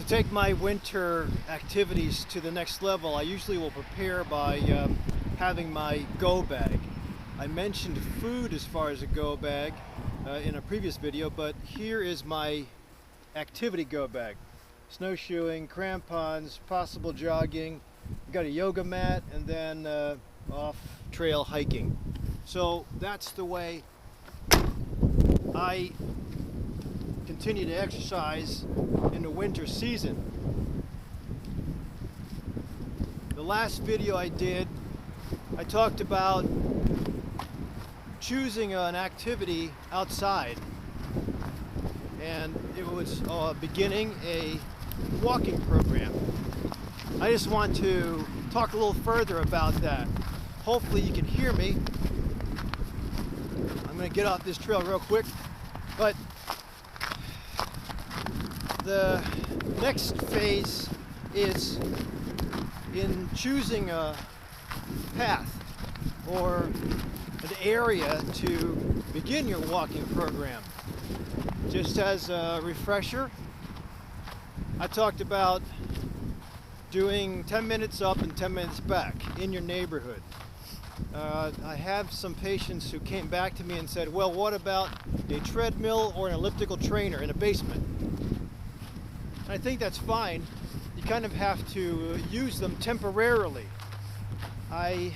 take my winter activities to the next level, I usually will prepare by having my go bag. I mentioned food as far as a go bag in a previous video, but here is my activity go bag. Snowshoeing, crampons, possible jogging, got a yoga mat, and then off trail hiking. So that's the way I continue to exercise in the winter season. The last video I did, I talked about choosing an activity outside, and it was beginning a walking program. I just want to talk a little further about that. Hopefully you can hear me. I'm going to get off this trail real quick, but the next phase is in choosing a path or an area to begin your walking program. Just as a refresher, I talked about doing 10 minutes up and 10 minutes back in your neighborhood. I have some patients who came back to me and said, well, what about a treadmill or an elliptical trainer in a basement? And I think that's fine. You kind of have to use them temporarily. I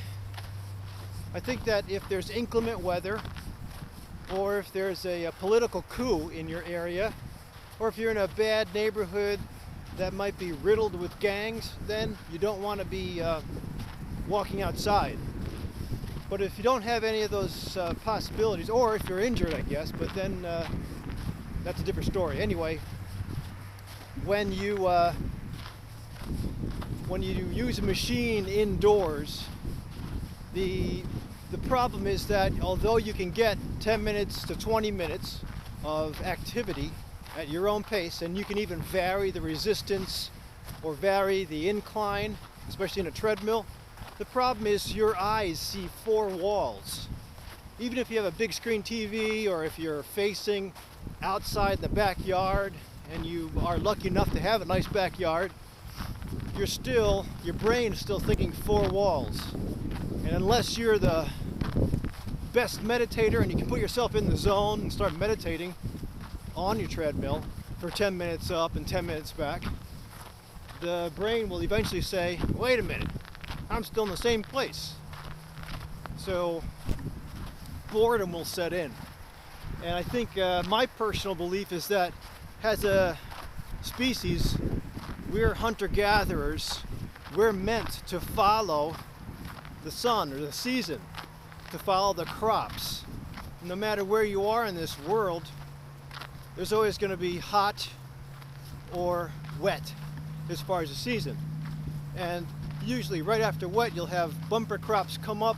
think that if there's inclement weather, or if there's a political coup in your area, or if you're in a bad neighborhood that might be riddled with gangs, then you don't want to be walking outside. But if you don't have any of those possibilities, or if you're injured, I guess, but then that's a different story. Anyway, when you use a machine indoors, the problem is that although you can get 10 minutes to 20 minutes of activity at your own pace, and you can even vary the resistance or vary the incline, especially in a treadmill, the problem is your eyes see four walls. Even if you have a big screen TV, or if you're facing outside the backyard and you are lucky enough to have a nice backyard, your brain is still thinking four walls. And unless you're the best meditator and you can put yourself in the zone and start meditating on your treadmill for 10 minutes up and 10 minutes back, the brain will eventually say, wait a minute, I'm still in the same place. So boredom will set in. And I think my personal belief is that as a species, we're hunter-gatherers. We're meant to follow the sun or the season, to follow the crops. No matter where you are in this world, there's always going to be hot or wet as far as the season. And usually right after wet, you'll have bumper crops come up,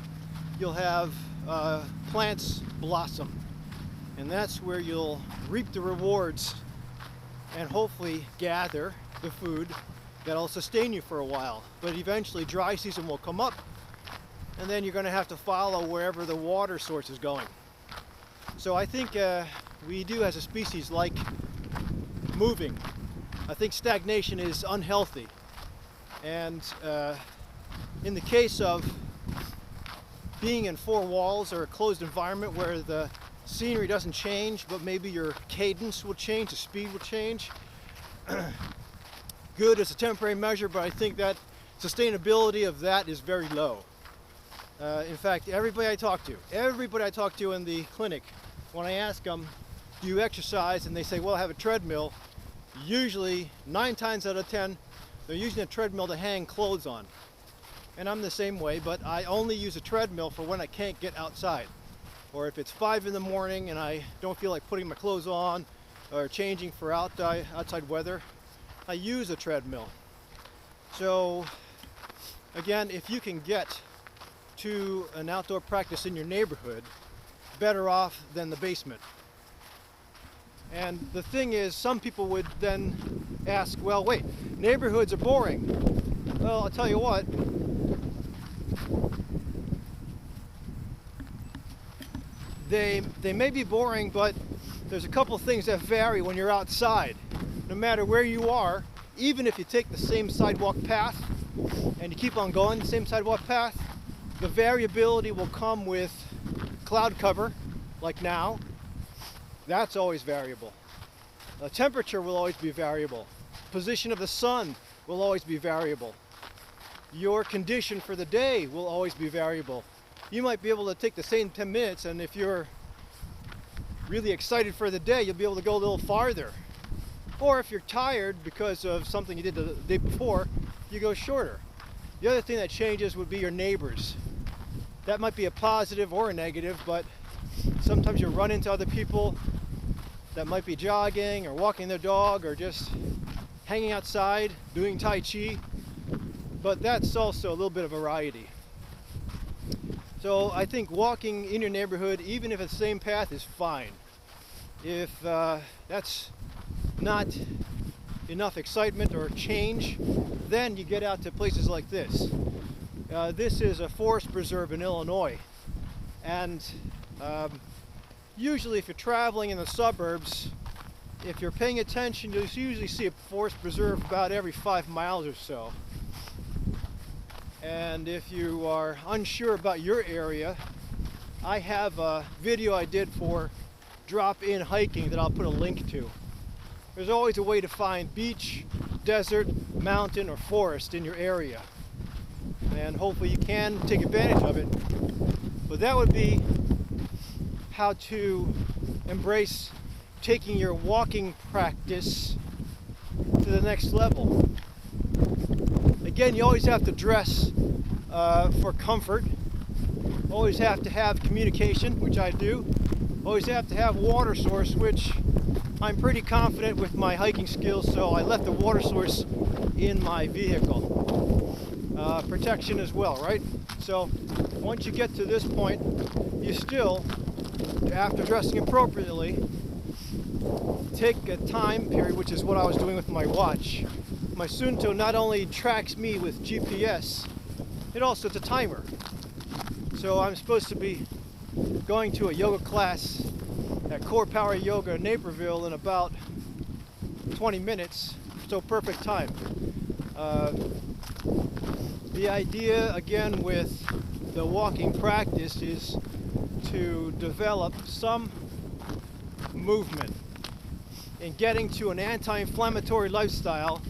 you'll have plants blossom. And that's where you'll reap the rewards and hopefully gather the food that'll sustain you for a while. But eventually dry season will come up, and then you're going to have to follow wherever the water source is going. So I think we do as a species like moving. I think stagnation is unhealthy. And in the case of being in four walls or a closed environment where the scenery doesn't change, but maybe your cadence will change, the speed will change. Good as a temporary measure, but I think that sustainability of that is very low. In fact, everybody I talk to in the clinic, when I ask them, do you exercise? And they say, well, I have a treadmill. Usually, 9 times out of 10, they're using a treadmill to hang clothes on. And I'm the same way, but I only use a treadmill for when I can't get outside. Or if it's 5 in the morning and I don't feel like putting my clothes on or changing for outside weather, I use a treadmill. So again, if you can get to an outdoor practice in your neighborhood, better off than the basement. And the thing is, some people would then ask, well, wait, neighborhoods are boring. Well, I'll tell you what, they may be boring, but there's a couple things that vary when you're outside. No matter where you are, even if you take the same sidewalk path and you keep on going the same sidewalk path, the variability will come with cloud cover, like now. That's always variable. The temperature will always be variable. Position of the sun will always be variable. Your condition for the day will always be variable. You might be able to take the same 10 minutes, and if you're really excited for the day, you'll be able to go a little farther. Or if you're tired because of something you did the day before, you go shorter. The other thing that changes would be your neighbors. That might be a positive or a negative, but sometimes you run into other people that might be jogging or walking their dog or just hanging outside doing Tai Chi. But that's also a little bit of variety. So I think walking in your neighborhood, even if it's the same path, is fine. If that's not enough excitement or change, then you get out to places like this. This is a forest preserve in Illinois, and usually if you're traveling in the suburbs, if you're paying attention, you'll usually see a forest preserve about every 5 miles or so. And if you are unsure about your area, I have a video I did for drop-in hiking that I'll put a link to. There's always a way to find beach, desert, mountain, or forest in your area. And hopefully you can take advantage of it. But that would be how to embrace taking your walking practice to the next level. Again, you always have to dress for comfort. Always have to have communication, which I do. Always have to have water source, which I'm pretty confident with my hiking skills, so I left the water source in my vehicle. Protection as well, right? So once you get to this point, you still, after dressing appropriately, take a time period, which is what I was doing with my watch. My Suunto not only tracks me with GPS, it also is a timer. So I'm supposed to be going to a yoga class at Core Power Yoga in Naperville in about 20 minutes, so perfect time. The idea, again, with the walking practice is to develop some movement. In getting to an anti-inflammatory lifestyle,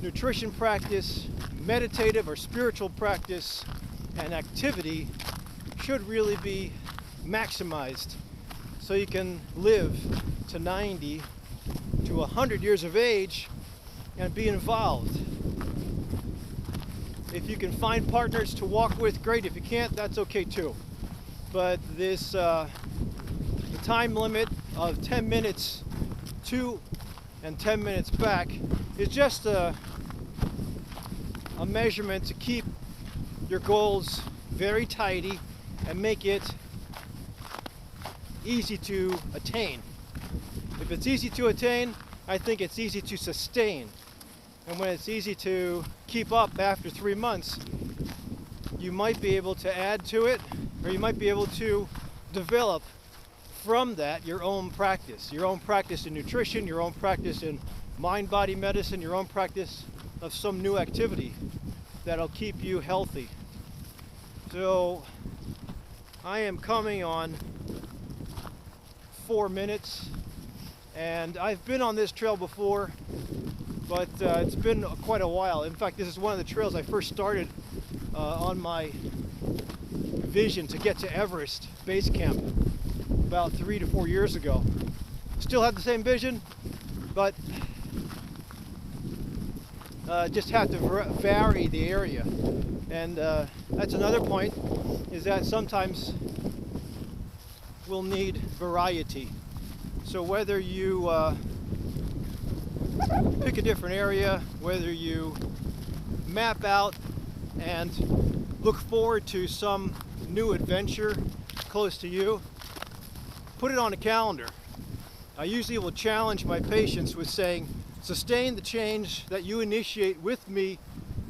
nutrition practice, meditative or spiritual practice, and activity should really be maximized so you can live to 90 to 100 years of age and be involved. If you can find partners to walk with, great. If you can't, that's okay too. But this the time limit of 10 minutes to and 10 minutes back is just a measurement to keep your goals very tidy and make it easy to attain. If it's easy to attain, I think it's easy to sustain. And when it's easy to keep up after 3 months, you might be able to add to it, or you might be able to develop from that your own practice in nutrition, your own practice in mind-body medicine, your own practice of some new activity that'll keep you healthy. So I am coming on 4 minutes, and I've been on this trail before, but it's been quite a while. In fact, this is one of the trails I first started on my vision to get to Everest Base Camp about 3 to 4 years ago. Still have the same vision, but just have to vary the area. And that's another point, is that sometimes we'll need variety. So whether you pick a different area, whether you map out and look forward to some new adventure close to you, put it on a calendar. I usually will challenge my patients with saying, sustain the change that you initiate with me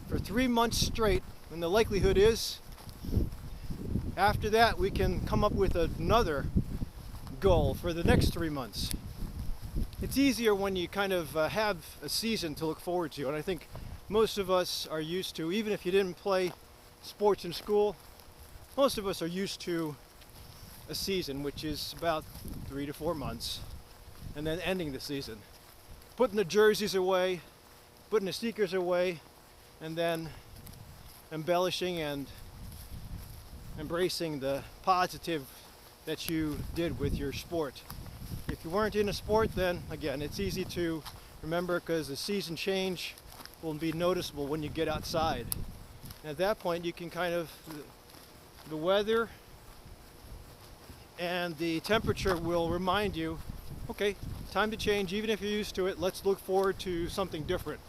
for 3 months straight, and the likelihood is after that we can come up with another goal for the next 3 months. it's easier when you kind of have a season to look forward to, and I think most of us are used to, even if you didn't play sports in school, most of us are used to a season, which is about 3 to 4 months, and then ending the season. Putting the jerseys away, putting the sneakers away, and then embellishing and embracing the positive that you did with your sport. If you weren't in a sport, then again, it's easy to remember because the season change will be noticeable when you get outside. And at that point, you can kind of, the weather and the temperature will remind you, okay, time to change. Even if you're used to it, let's look forward to something different.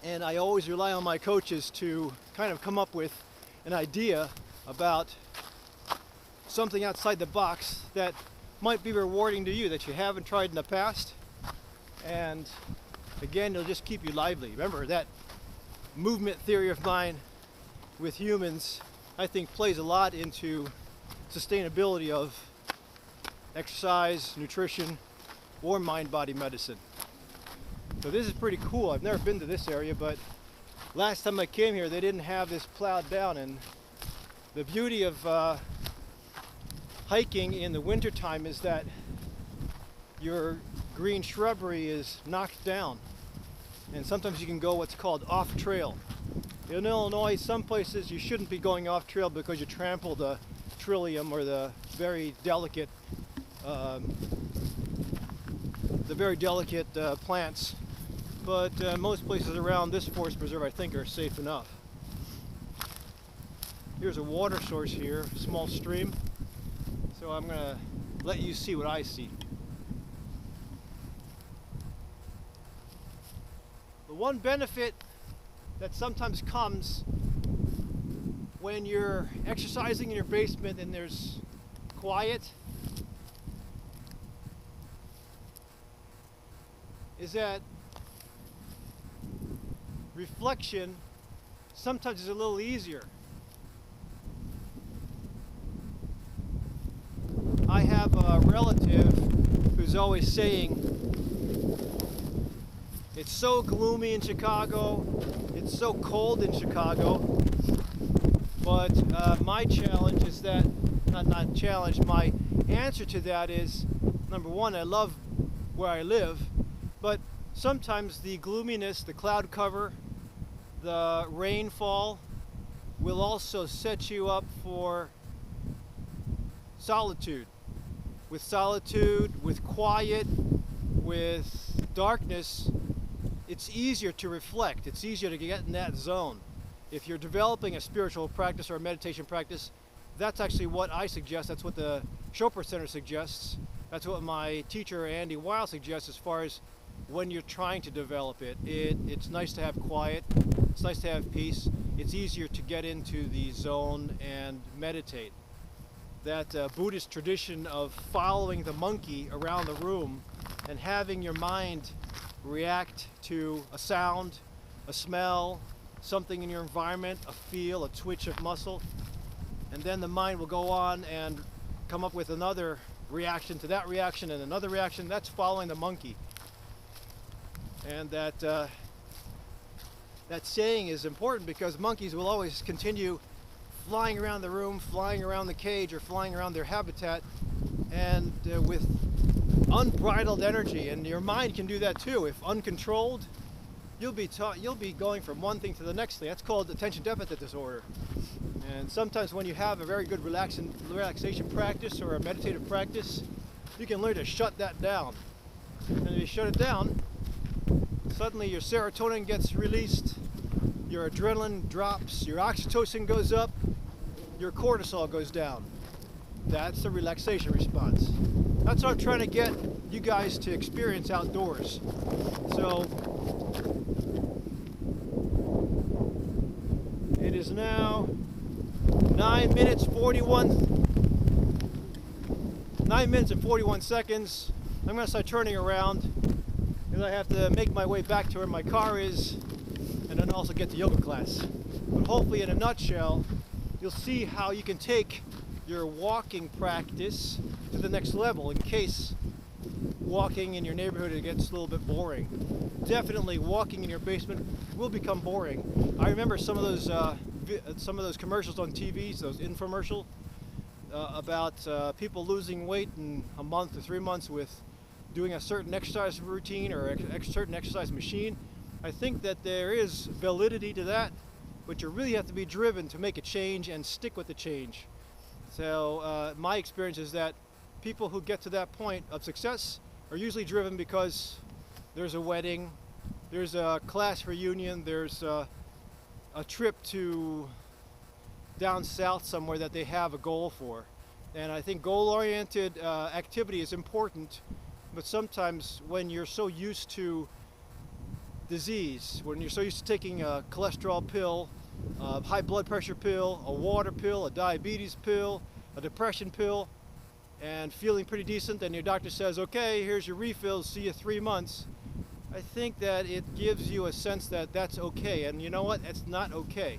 And I always rely on my coaches to kind of come up with an idea about something outside the box that might be rewarding to you that you haven't tried in the past. And again, it'll just keep you lively. Remember that movement theory of mine with humans, I think, plays a lot into sustainability of exercise, nutrition, or mind-body medicine. So this is pretty cool. I've never been to this area, but last time I came here, they didn't have this plowed down, and the beauty of hiking in the wintertime is that your green shrubbery is knocked down, and sometimes you can go what's called off trail. In Illinois, some places you shouldn't be going off trail because you trample the trillium or the very delicate plants, but most places around this forest preserve, I think, are safe enough. Here's a water source here, a small stream. So I'm going to let you see what I see. The one benefit that sometimes comes when you're exercising in your basement and there's quiet is that reflection sometimes is a little easier. I have a relative who's always saying, it's so gloomy in Chicago, it's so cold in Chicago, but my challenge is that, not challenge, my answer to that is, number one, I love where I live, but sometimes the gloominess, the cloud cover, the rainfall will also set you up for solitude. With solitude, with quiet, with darkness, it's easier to reflect. It's easier to get in that zone. If you're developing a spiritual practice or a meditation practice, that's actually what I suggest. That's what the Chopra Center suggests. That's what my teacher, Andy Weil, suggests as far as when you're trying to develop it. It's nice to have quiet. It's nice to have peace. It's easier to get into the zone and meditate. That Buddhist tradition of following the monkey around the room and having your mind react to a sound, a smell, something in your environment, a feel, a twitch of muscle, and then the mind will go on and come up with another reaction to that reaction and another reaction. That's following the monkey. And that saying is important because monkeys will always continue flying around the room, flying around the cage, or flying around their habitat, and with unbridled energy. And your mind can do that too. If uncontrolled, you'll be going from one thing to the next thing. That's called attention deficit disorder. And sometimes when you have a very good relaxation practice or a meditative practice, you can learn to shut that down. And if you shut it down, suddenly your serotonin gets released, your adrenaline drops, your oxytocin goes up, your cortisol goes down. That's the relaxation response. That's what I'm trying to get you guys to experience outdoors. So it is now 9 minutes and 41 seconds. I'm going to start turning around because I have to make my way back to where my car is and then also get to yoga class. But hopefully, in a nutshell, you'll see how you can take your walking practice to the next level in case walking in your neighborhood, it gets a little bit boring. Definitely walking in your basement will become boring. I remember some of those commercials on TV, those infomercials about people losing weight in a month or 3 months with doing a certain exercise routine or a certain exercise machine. I think that there is validity to that, but you really have to be driven to make a change and stick with the change. So my experience is that people who get to that point of success are usually driven because there's a wedding, there's a class reunion, there's a trip to down south somewhere that they have a goal for. And I think goal-oriented activity is important, but sometimes when you're so used to disease, when you're so used to taking a cholesterol pill, a high blood pressure pill, a water pill, a diabetes pill, a depression pill, and feeling pretty decent, then your doctor says, okay, here's your refills, see you 3 months. I think that it gives you a sense that that's okay, and you know what, that's not okay.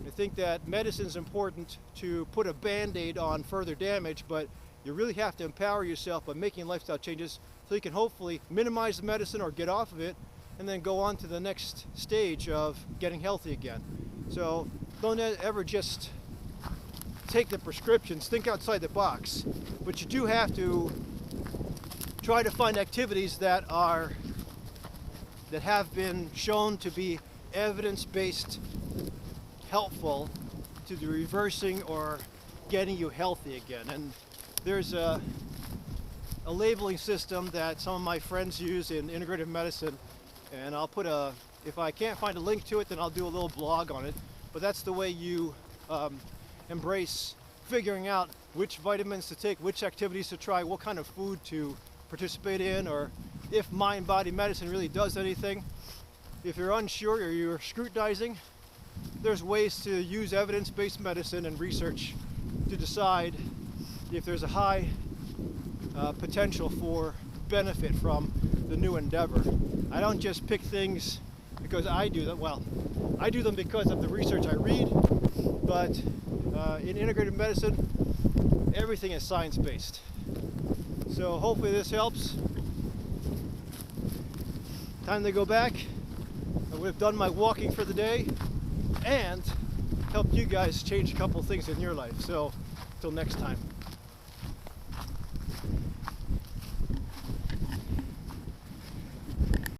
I think that medicine is important to put a band-aid on further damage, but you really have to empower yourself by making lifestyle changes so you can hopefully minimize the medicine or get off of it and then go on to the next stage of getting healthy again. So don't ever just take the prescriptions, think outside the box, but you do have to try to find activities that have been shown to be evidence-based, helpful to the reversing or getting you healthy again. And there's a labeling system that some of my friends use in integrative medicine, and I'll put if I can't find a link to it, then I'll do a little blog on it. But that's the way you embrace figuring out which vitamins to take, which activities to try, what kind of food to participate in, or if mind-body medicine really does anything. If you're unsure or you're scrutinizing, there's ways to use evidence-based medicine and research to decide if there's a high potential for benefit from the new endeavor. I don't just pick things because I do them. Well, I do them because of the research I read, but in integrative medicine, everything is science-based. So hopefully this helps. Time to go back. I would have done my walking for the day and helped you guys change a couple things in your life. So, till next time.